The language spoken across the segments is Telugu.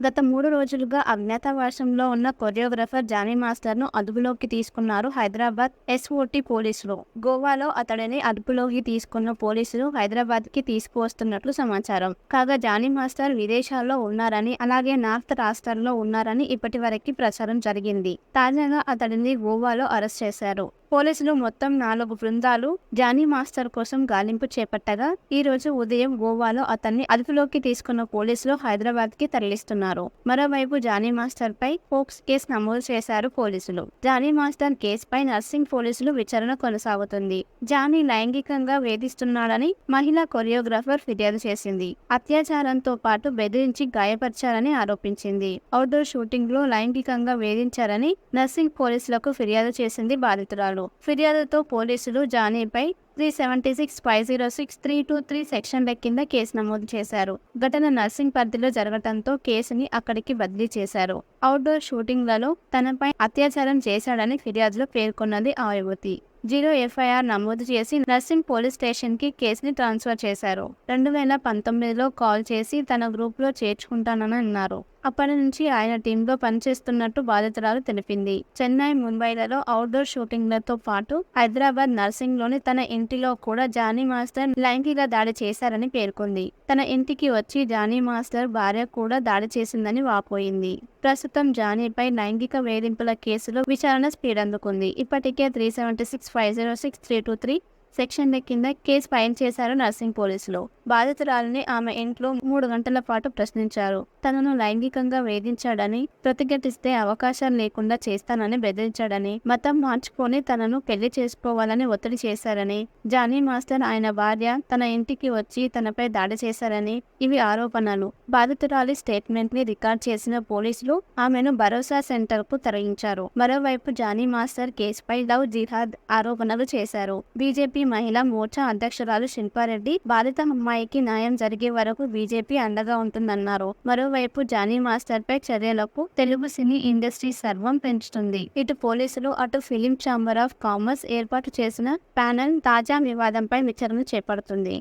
గత 3 రోజులుగా అజ్ఞాతవాసంలో ఉన్న కొరియోగ్రాఫర్ జానీ మాస్టర్‌ను అదుపులోకి తీసుకున్నారు హైదరాబాద్ ఎస్ఓటీ పోలీసులు. గోవాలో అతడిని అదుపులోకి తీసుకున్న పోలీసులు హైదరాబాద్‌కి తీసుకువస్తున్నట్లు సమాచారం. కాగా జానీ మాస్టర్ విదేశాల్లో ఉన్నారని, అలాగే నార్త్ రాష్ట్రాల్లో ఉన్నారని ఇప్పటివరకి ప్రచారం జరిగింది. తాజాగా అతడిని గోవాలో అరెస్ట్ చేశారు. పోలీసులు మొత్తం 4 బృందాలు జానీ మాస్టర్ కోసం గాలింపు చేపట్టగా, ఈ రోజు ఉదయం గోవాలో అతన్ని అదుపులోకి తీసుకున్న పోలీసులు హైదరాబాద్‌కి తరలిస్తున్నారు. మరోవైపు జానీ మాస్టర్ పై పోక్స్ కేసు నమోదు చేశారు పోలీసులు. జానీ మాస్టర్ కేసుపై నర్సింగ్ పోలీసులు విచారణ కొనసాగుతుంది. జానీ లైంగికంగా వేధిస్తున్నాడని మహిళా కొరియోగ్రాఫర్ ఫిర్యాదు చేసింది. అత్యాచారంతో పాటు బెదిరించి గాయపరిచారని ఆరోపించింది. అవుట్డోర్ షూటింగ్ లో లైంగికంగా వేధించారని నర్సింగ్ పోలీసులకు ఫిర్యాదు చేసింది బాధితురాలు. ఫిర్యాదుతో పోలీసులు జానీపై 376-506-323 సెక్షన్ల కింద కేసు నమోదు చేశారు. ఘటన నర్సింగ్ పరిధిలో జరగడంతో కేసుని అక్కడికి బదిలీ చేశారు. అవుట్డోర్ షూటింగ్లలో తనపై అత్యాచారం చేశాడని ఫిర్యాదులో పేర్కొన్నది ఆ యువతి. 0 ఎఫ్ఐఆర్ నమోదు చేసి నర్సింగ్ పోలీస్ స్టేషన్ కి కేసుని ట్రాన్స్ఫర్ చేశారు. 2019లో కాల్ చేసి తన గ్రూప్ లో చేర్చుకుంటానని అన్నారు. అప్పటి నుంచి ఆయన టీంలో పనిచేస్తున్నట్టు బాధితురాలు తెలిపింది. చెన్నై, ముంబైలలో అవుట్డోర్ షూటింగ్లతో పాటు హైదరాబాద్ నర్సింగ్ లోని తన ఇంటిలో కూడా జానీ మాస్టర్ లైంగిక దాడి చేశారని పేర్కొంది. తన ఇంటికి వచ్చి జానీ మాస్టర్ భార్య కూడా దాడి చేసిందని వాపోయింది. ప్రస్తుతం జానీపై లైంగిక వేధింపుల కేసులో విచారణ స్పీడ్ అందుకుంది. ఇప్పటికే 376-506-323 సెక్షన్ల కింద కేసు ఫైల్ చేశారు నర్సింగ్ పోలీసులు. బాధితురాలిని ఆమె ఇంట్లో 3 గంటల పాటు ప్రశ్నించారు. తనను లైంగికంగా వేధించాడని, ప్రతిఘటిస్తే అవకాశాలు లేకుండా చేస్తానని బెదిరించాడని, మతం మార్చుకొని తనను పెళ్లి చేసుకోవాలని ఒత్తిడి చేశారని, జానీ మాస్టర్ ఆయన భార్య తన ఇంటికి వచ్చి తనపై దాడి చేశారని ఇవి ఆరోపణలు. బాధితురాలి స్టేట్మెంట్ ని రికార్డ్ చేసిన పోలీసులు ఆమెను భరోసా సెంటర్ కు తరలించారు. మరోవైపు జానీ మాస్టర్ కేసుపై లవ్ జిహాద్ ఆరోపణలు చేశారు. బీజేపీ మహిళా మోర్చా అధ్యక్షురాలు శిల్పారెడ్డి బాధిత అమ్మాయికి న్యాయం జరిగే వరకు బీజేపీ అండగా ఉంటుందన్నారు. మరోవైపు జానీ మాస్టర్ పై చర్యలకు తెలుగు సినీ ఇండస్ట్రీ సర్వం పెంచుతుంది. ఇటు పోలీసులు, అటు ఫిలిం ఛాంబర్ ఆఫ్ కామర్స్ ఏర్పాటు చేసిన ప్యానెల్ తాజా వివాదంపై విచారణ చేపడుతుంది.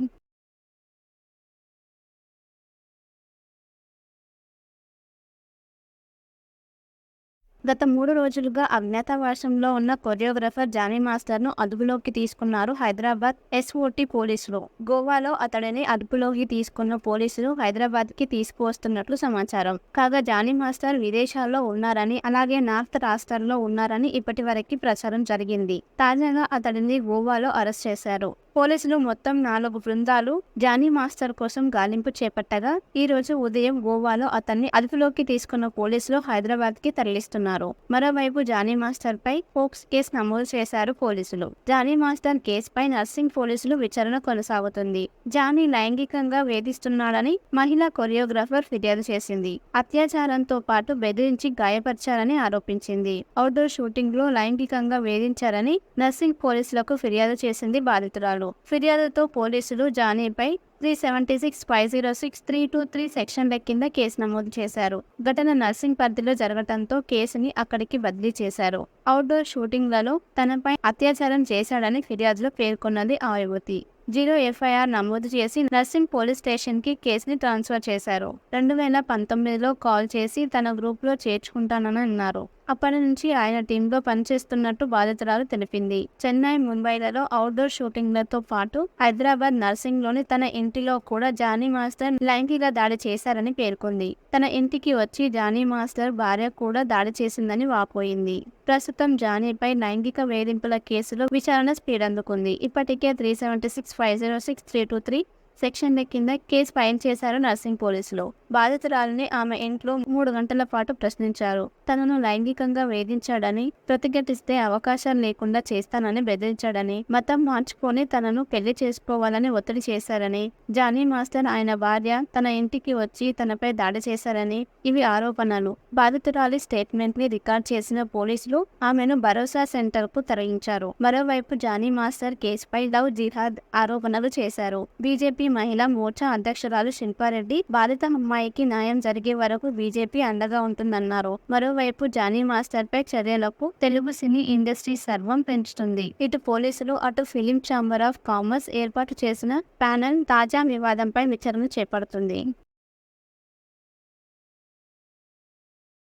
గత 3 రోజులుగా అజ్ఞాతవాసంలో ఉన్న కొరియోగ్రాఫర్ జానీ మాస్టర్‌ను అదుపులోకి తీసుకున్నారు హైదరాబాద్ ఎస్ఓటీ పోలీసులు. గోవాలో అతడిని అదుపులోకి తీసుకున్న పోలీసులు హైదరాబాద్‌కి తీసుకువస్తున్నట్లు సమాచారం. కాగా జానీ మాస్టర్ విదేశాల్లో ఉన్నారని, అలాగే నార్త్ రాష్ట్రాల్లో ఉన్నారని ఇప్పటివరకి ప్రచారం జరిగింది. తాజాగా అతడిని గోవాలో అరెస్ట్ చేశారు. పోలీసులు మొత్తం 4 బృందాలు జానీ మాస్టర్ కోసం గాలింపు చేపట్టగా, ఈ రోజు ఉదయం గోవాలో అతన్ని అదుపులోకి తీసుకున్న పోలీసులు హైదరాబాద్‌కి తరలిస్తున్నారు. మరోవైపు జానీ మాస్టర్ పై పోక్స్ కేసు నమోదు చేశారు పోలీసులు. జానీ మాస్టర్ కేసుపై నర్సింగ్ పోలీసులు విచారణ కొనసాగుతుంది. జానీ లైంగికంగా వేధిస్తున్నాడని మహిళా కొరియోగ్రాఫర్ ఫిర్యాదు చేసింది. అత్యాచారంతో పాటు బెదిరించి గాయపరిచారని ఆరోపించింది. అవుట్డోర్ షూటింగ్ లో లైంగికంగా వేధించారని నర్సింగ్ పోలీసులకు ఫిర్యాదు చేసింది బాధితురాలు. ఫిర్యాదుతో పోలీసులు జానీపై 376-506-323 సెక్షన్ల కింద కేసు నమోదు చేశారు. ఘటన నర్సింగ్ పరిధిలో జరగడంతో కేసుని అక్కడికి బదిలీ చేశారు. అవుట్డోర్ షూటింగ్లలో తనపై అత్యాచారం చేశాడని ఫిర్యాదులో పేర్కొన్నది ఆ యువతి. 0 ఎఫ్ఐఆర్ నమోదు చేసి నర్సింగ్ పోలీస్ స్టేషన్ కి కేసుని ట్రాన్స్ఫర్ చేశారు. 2019లో కాల్ చేసి తన గ్రూప్ లో చేర్చుకుంటానని అన్నారు. అప్పటి నుంచి ఆయన టీంలో పనిచేస్తున్నట్టు బాధితురాలు తెలిపింది. చెన్నై, ముంబైలలో అవుట్డోర్ షూటింగ్లతో పాటు హైదరాబాద్ నర్సింగ్ లోని తన ఇంటిలో కూడా జానీ మాస్టర్ లైంగిక దాడి చేశారని పేర్కొంది. తన ఇంటికి వచ్చి జానీ మాస్టర్ భార్య కూడా దాడి చేసిందని వాపోయింది. ప్రస్తుతం జానీపై లైంగిక వేధింపుల కేసులో విచారణ స్పీడ్ అందుకుంది. ఇప్పటికే 376-506-323 సెక్షన్ల కింద కేసు ఫైల్ చేశారు నర్సింగ్ పోలీసులు. బాధితురాలిని ఆమె ఇంట్లో 3 గంటల పాటు ప్రశ్నించారు. తనను లైంగికంగా వేధించాడని, ప్రతిఘటిస్తే అవకాశాలు లేకుండా చేస్తానని బెదిరించాడని, మతం మార్చుకొని తనను పెళ్లి చేసుకోవాలని ఒత్తిడి చేశారని, జానీ మాస్టర్ ఆయన భార్య తన ఇంటికి వచ్చి తనపై దాడి చేశారని ఇవి ఆరోపణలు. బాధితురాలి స్టేట్మెంట్ ని రికార్డ్ చేసిన పోలీసులు ఆమెను భరోసా సెంటర్ కు తరలించారు. మరోవైపు జానీ మాస్టర్ కేసుపై లవ్ జిహాద్ ఆరోపణలు చేశారు. బీజేపీ మహిళా మోర్చా అధ్యక్షురాలు శిల్పారెడ్డి బాధిత అమ్మాయికి న్యాయం జరిగే వరకు బీజేపీ అండగా ఉంటుందన్నారు. మరోవైపు జానీ మాస్టర్ పై చర్యలకు తెలుగు సినీ ఇండస్ట్రీ సర్వం పెంచుతుంది. ఇటు పోలీసులు, అటు ఫిలిం ఛాంబర్ ఆఫ్ కామర్స్ ఏర్పాటు చేసిన ప్యానెల్ తాజా వివాదంపై విచారణ చేపడుతుంది.